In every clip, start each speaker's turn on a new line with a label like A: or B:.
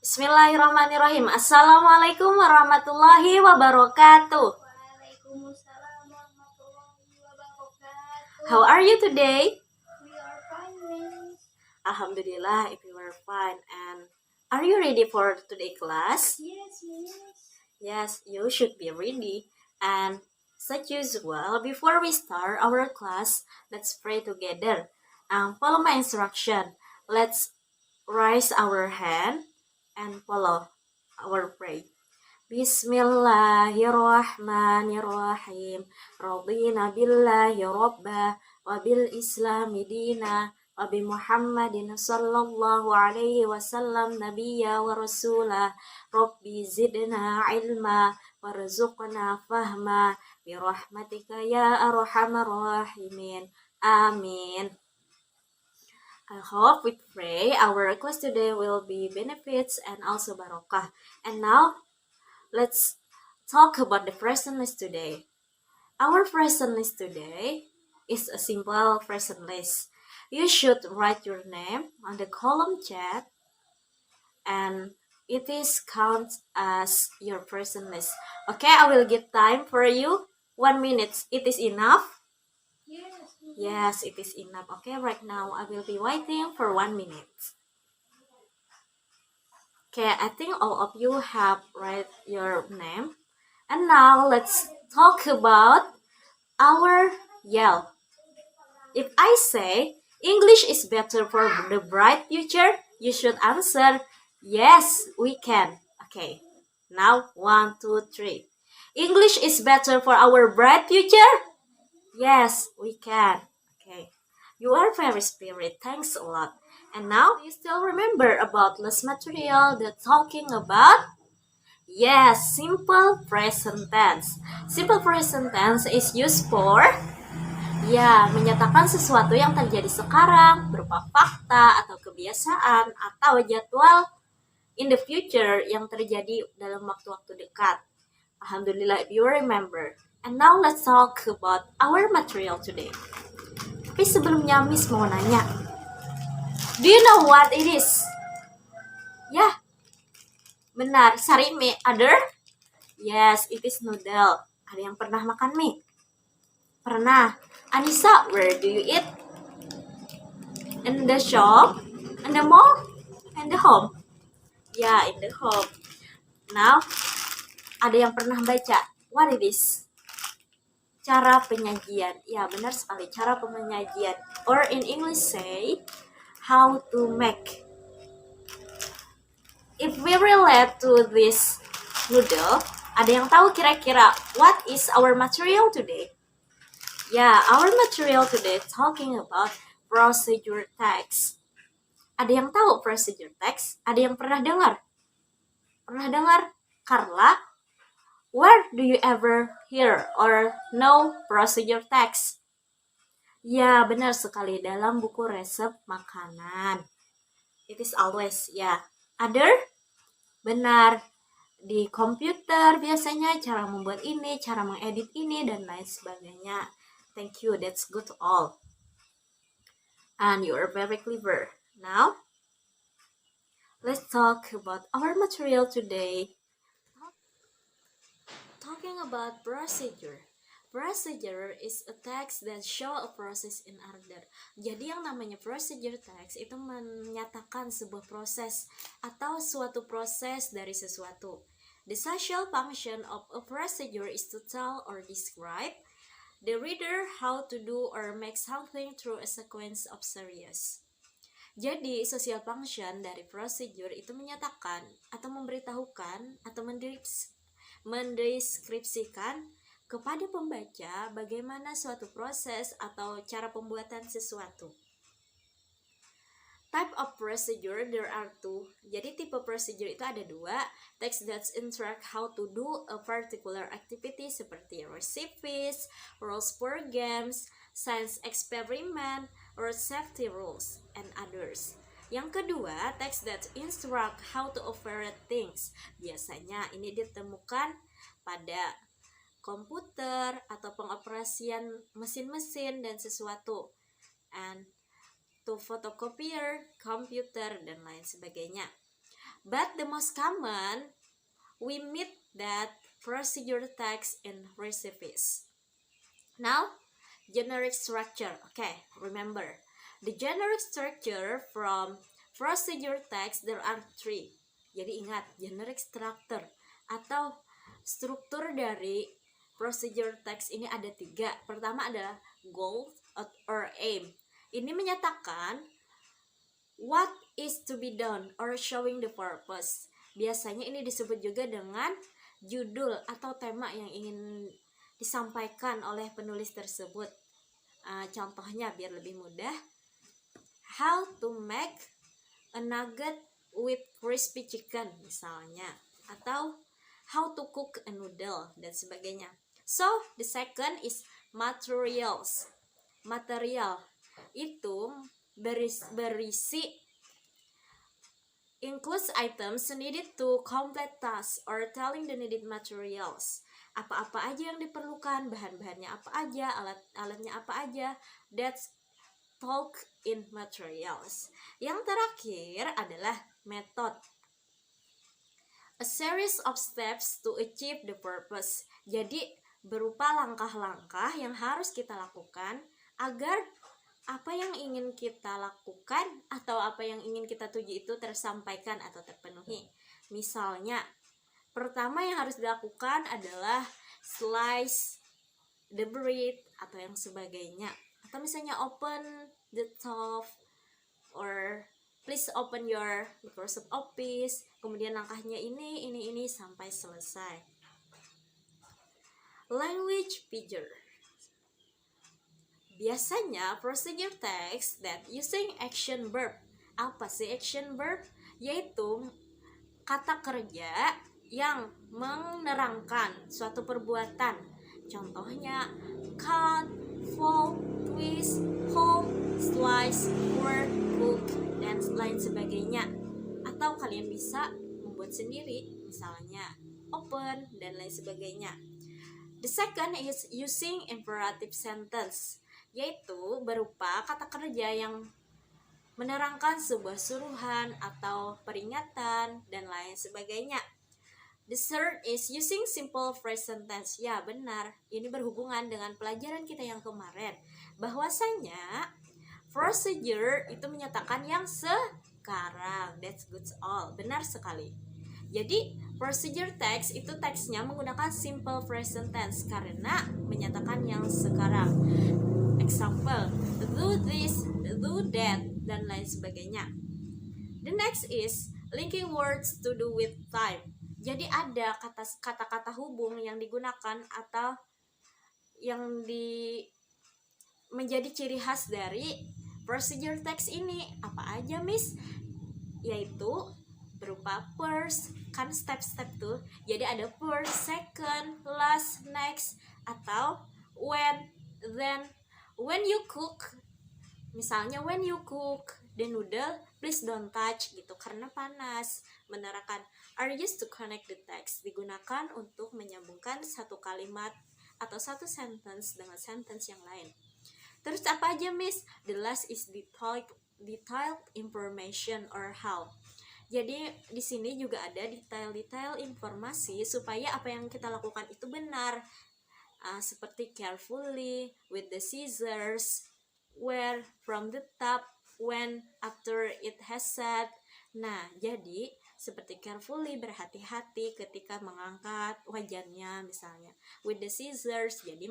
A: Bismillahirrahmanirrahim. Assalamualaikum warahmatullahi wabarakatuh.
B: Waalaikumsalam warahmatullahi wabarakatuh.
A: How are you today?
B: We are fine, Miss.
A: Alhamdulillah, if you are fine. And are you ready for today class?
B: Yes, Miss.
A: Yes, you should be ready. And as usual, before we start our class, let's pray together. Follow my instruction. Let's raise our hand and follow our prayer. Bismillahirrahmanirrahim. Radina billahi rabba wa bil islami dina wa bi Muhammadin sallallahu alaihi wasallam nabiyya wa rasulah. Rabbi zidna ilma warzuqna fahma bi rahmatika ya arhamar rahimin. Amin. I hope with pray our class today will be benefits and also barakah. And now let's talk about the present list today. Our present list today is a simple present list. You should write your name on the column chat and it is count as your present list. Okay, I will give time for you. 1 minute. It is enough?
B: Yes, Miss.
A: Yes, it is enough. Okay, right now I will be waiting for 1 minute. Okay, I think all of you have write your name. And now let's talk about our yell. If I say English is better for the bright future, you should answer yes, we can. Okay, now 1, 2, 3. English is better for our bright future? Yes, we can. Okay, you are very spirit. Thanks a lot. And now you still remember about less material that talking about? Yes, simple present tense. Simple present tense is used for menyatakan sesuatu yang terjadi sekarang berupa fakta atau kebiasaan atau jadwal in the future yang terjadi dalam waktu-waktu dekat. Alhamdulillah, if you remember. And now let's talk about our material today. Tapi sebelumnya Miss mau nanya, do you know what it is? Ya, benar, sarimi. Other? Yes, it is noodle. Ada yang pernah makan mie? Pernah. Anissa, where do you eat? In the shop? In the mall? In the home? Ya, in the home. Now, ada yang pernah baca? What it is? Cara penyajian. Ya, benar sekali. Cara penyajian. Or in English say, how to make. If we relate to this noodle, ada yang tahu kira-kira what is our material today? Ya, our material today talking about procedure text. Ada yang tahu procedure text? Ada yang pernah dengar? Pernah dengar? Carla? Where do you ever hear or know procedure text? Ya, benar sekali dalam buku resep makanan. It is always, ya. Other? Benar. Di komputer biasanya cara membuat ini, cara mengedit ini, dan lain sebagainya. Thank you, that's good all. And you are very clever. Now, let's talk about our material today. Talking about procedure. Procedure is a text that show a process in order. Jadi yang namanya procedure text itu menyatakan sebuah proses atau suatu proses dari sesuatu. The social function of a procedure is to tell or describe the reader how to do or make something through a sequence of series. Jadi, social function dari procedure itu menyatakan atau memberitahukan atau mendeskripsikan kepada pembaca bagaimana suatu proses atau cara pembuatan sesuatu. Type of procedure, there are two. Jadi tipe procedure itu ada dua. Text that instruct how to do a particular activity seperti recipes, rules for games, science experiment, or safety rules, and others. Yang kedua, text that instruct how to operate things. Biasanya ini ditemukan pada komputer atau pengoperasian mesin-mesin dan sesuatu. And to photocopier, komputer, dan lain sebagainya. But the most common, we meet that procedure text in recipes. Now, generic structure. Okay, remember. The generic structure from procedure text, there are 3. Jadi ingat, generic structure atau struktur dari procedure text ini ada 3. Pertama adalah goal or aim. Ini menyatakan what is to be done or showing the purpose. Biasanya ini disebut juga dengan judul atau tema yang ingin disampaikan oleh penulis tersebut. Contohnya biar lebih mudah, how to make a nugget with crispy chicken misalnya, atau how to cook a noodle dan sebagainya. So the second is materials. Material itu berisi includes items needed to complete tasks or telling the needed materials. Apa-apa aja yang diperlukan, bahan-bahannya apa aja, alat-alatnya apa aja. That's talk in materials. Yang terakhir adalah method. A series of steps to achieve the purpose. Jadi berupa langkah-langkah yang harus kita lakukan agar apa yang ingin kita lakukan atau apa yang ingin kita tuju itu tersampaikan atau terpenuhi. Misalnya, pertama yang harus dilakukan adalah slice the bread atau yang sebagainya. Atau misalnya open the top or please open your Microsoft Office. Kemudian langkahnya ini sampai selesai. Language figure. Biasanya procedure text that using action verb. Apa sih action verb? Yaitu kata kerja yang menerangkan suatu perbuatan. Contohnya cut, fold, twist, hold, slice, pour, cook, dan lain sebagainya. Atau kalian bisa membuat sendiri, misalnya open dan lain sebagainya. The second is using imperative sentence, yaitu berupa kata kerja yang menerangkan sebuah suruhan atau peringatan dan lain sebagainya. The third is using simple present tense. Ya benar, ini berhubungan dengan pelajaran kita yang kemarin, bahwasanya procedure itu menyatakan yang sekarang. That's good all, benar sekali. Jadi procedure text itu teksnya menggunakan simple present tense karena menyatakan yang sekarang. Example, do this, do that, dan lain sebagainya. The next is linking words to do with time. Jadi ada kata-kata hubung yang digunakan atau yang menjadi ciri khas dari procedure text ini. Apa aja, Miss? Yaitu berupa first, kan step-step tuh. Jadi ada first, second, last, next, atau when, then, when you cook. Misalnya when you cook the noodle, please don't touch gitu karena panas. Menerangkan are used to connect the text, digunakan untuk menyambungkan satu kalimat atau satu sentence dengan sentence yang lain. Terus apa aja, Miss? The last is detailed information or how. Jadi di sini juga ada detail-detail informasi supaya apa yang kita lakukan itu benar. Seperti carefully, with the scissors, where, from the top, when, after it has set. Nah, jadi seperti carefully, berhati-hati ketika mengangkat wajannya misalnya. With the scissors, jadi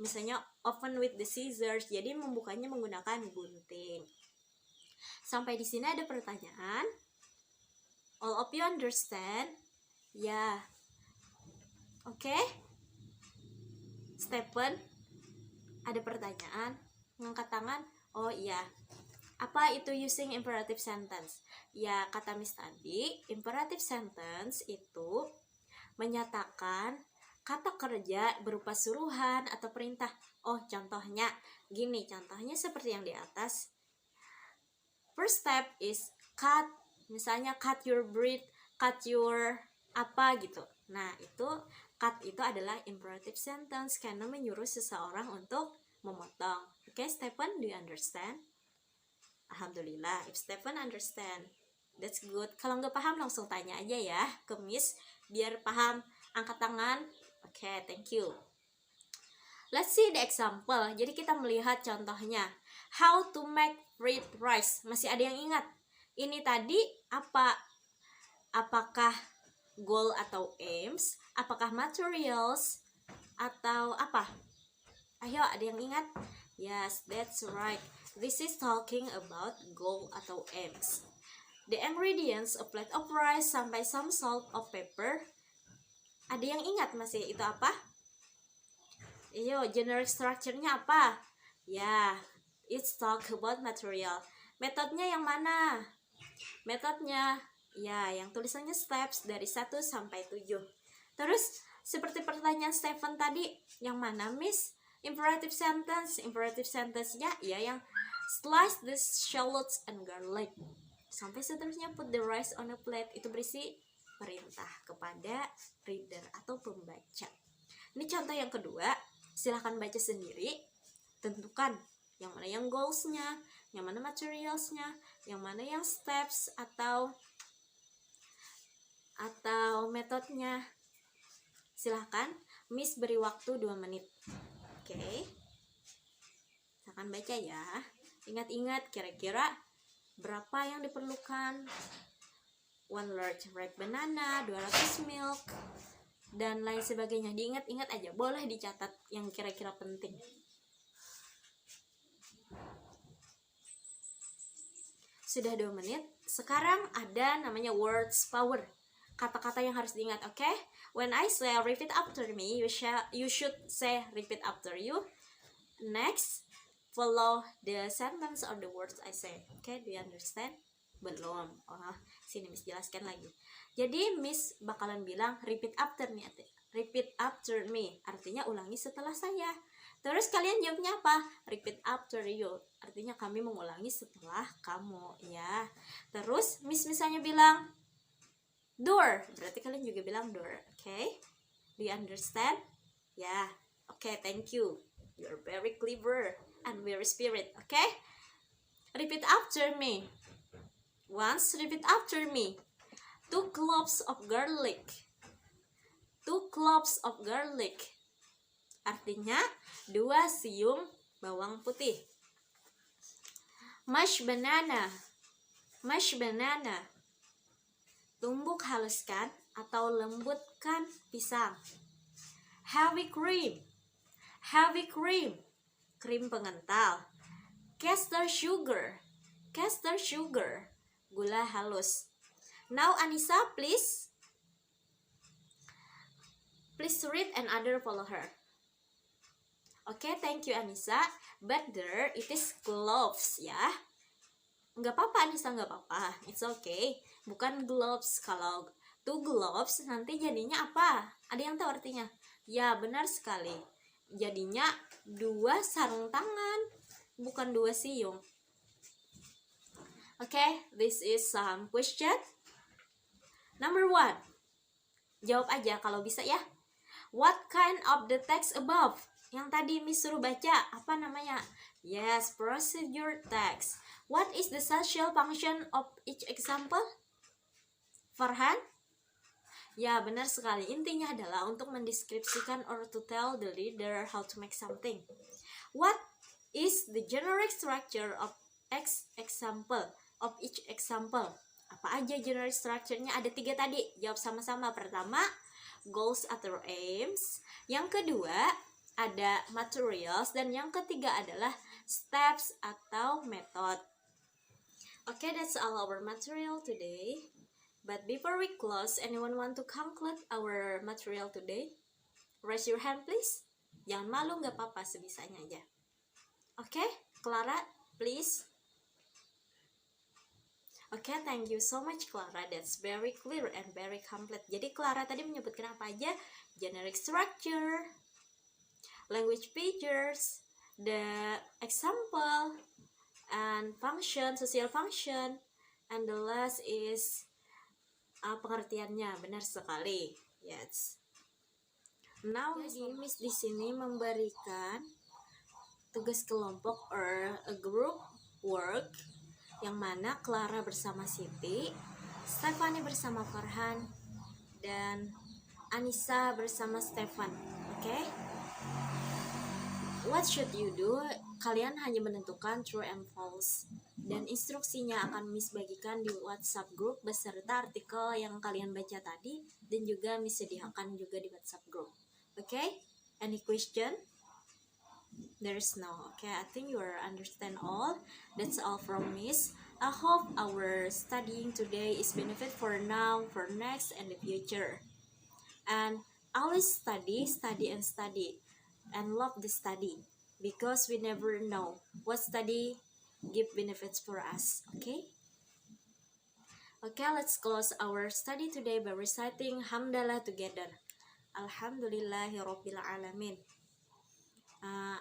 A: misalnya open with the scissors, jadi membukanya menggunakan gunting. Sampai di sini ada pertanyaan? All of you understand? Ya. Okay? Stephen, ada pertanyaan? Ngangkat tangan? Oh iya. Apa itu using imperative sentence? Ya, kata Miss tadi, imperative sentence itu menyatakan kata kerja berupa suruhan atau perintah. Oh, contohnya gini, contohnya seperti yang di atas. First step is cut, misalnya cut your bread, cut your apa gitu. Nah, itu cut itu adalah imperative sentence karena menyuruh seseorang untuk memotong. Okay, Stephen, do you understand? Alhamdulillah, if Stephen understand. That's good. Kalau nggak paham langsung tanya aja ya ke Miss biar paham. Angkat tangan. Oke, thank you. Let's see the example. Jadi kita melihat contohnya. How to make fried rice. Masih ada yang ingat? Ini tadi apa? Apakah goal atau aims? Apakah materials? Atau apa? Ayo, ada yang ingat? Yes, that's right. This is talking about goal atau aims. The ingredients, a plate of rice sampai some salt of pepper. Ada yang ingat masih itu apa? Ayo, generic structure-nya apa? Ya, it's talk about material. Metodenya yang mana? Metodenya, ya, yang tulisannya steps dari 1 sampai 7. Terus, seperti pertanyaan Stephen tadi, yang mana, Miss? Imperative sentence-nya, ya, yang slice the shallots and garlic. Sampai seterusnya, put the rice on a plate. Itu berisi perintah kepada reader atau pembaca. Ini contoh yang kedua. Silahkan baca sendiri. Tentukan yang mana yang goals-nya, yang mana materials-nya, yang mana yang steps atau metodenya. Silahkan. Miss beri waktu 2 menit. Oke. Silahkan baca ya. Ingat-ingat kira-kira berapa yang diperlukan. 1 large ripe banana, 200 milk, dan lain sebagainya. Diingat-ingat aja, boleh dicatat yang kira-kira penting. Sudah 2 menit. Sekarang ada namanya words power. Kata-kata yang harus diingat, oke? Okay? When I say repeat after me, you should say repeat after you. Next, follow the sentence or the words I say. Okay, do you understand? Belum. Oh, sini Miss jelaskan lagi. Jadi Miss bakalan bilang repeat after me. Repeat after me. Artinya ulangi setelah saya. Terus kalian jawabnya apa? Repeat after you. Artinya kami mengulangi setelah kamu, ya. Terus Miss misalnya bilang door. Berarti kalian juga bilang door. Okay? Do you understand? Ya. Yeah. Okay, thank you. You're very clever and very spirit. Okay? Repeat after me. Once, repeat after me. 2 cloves of garlic. 2 cloves of garlic. Artinya 2 siung bawang putih. Mash banana. Mash banana. Tumbuk haluskan atau lembutkan pisang. Heavy cream. Heavy cream. Krim pengental. Caster sugar. Caster sugar. Gula halus. Now Anissa, please read and other follow her. Okay, thank you Anissa. But there it is gloves, ya. Nggak apa-apa Anissa, nggak apa-apa. It's okay. Bukan gloves. Kalau 2 gloves nanti jadinya apa? Ada yang tahu artinya? Ya, benar sekali. Jadinya 2 sarung tangan, bukan 2 siung. Okay, this is some question. Number 1. Jawab aja kalau bisa ya. What kind of the text above? Yang tadi Miss suruh baca, apa namanya? Yes, procedure text. What is the social function of each example? Farhan? Ya, benar sekali. Intinya adalah untuk mendeskripsikan or to tell the reader how to make something. What is the generic structure of each example? Apa aja generic structure-nya? Ada 3 tadi. Jawab sama-sama. Pertama, goals atau aims. Yang kedua, ada materials. Dan yang ketiga adalah steps atau method. Okay, that's all our material today. But before we close, anyone want to conclude our material today? Raise your hand, please. Jangan malu, nggak apa-apa, sebisanya aja. Okay, Clara, please. Okay, thank you so much, Clara. That's very clear and very complete. Jadi Clara tadi menyebutkan apa aja? Generic structure, language features, the example, and function, social function, and the last is pengertiannya. Benar sekali. Yes. Now, jadi Miss di sini memberikan tugas kelompok or a group work yang mana Clara bersama Siti, Stefani bersama Farhan, dan Anissa bersama Stefan. Oke? What should you do? Kalian hanya menentukan true and false, dan instruksinya akan Miss bagikan di WhatsApp group beserta artikel yang kalian baca tadi, dan juga Miss sediakan juga di WhatsApp group. Okay? Any question? There is no. Okay, I think you understand all. That's all from Miss. I hope our studying today is benefit for now, for next, and the future. And always study, study, and study, and love the study, because we never know what study give benefits for us. Okay, let's close our study today by reciting hamdalah together. Alhamdulillahirabbil alamin.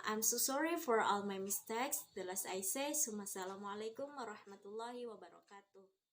A: I'm so sorry for all my mistakes. The last I say, Assalamualaikum warahmatullahi wabarakatuh.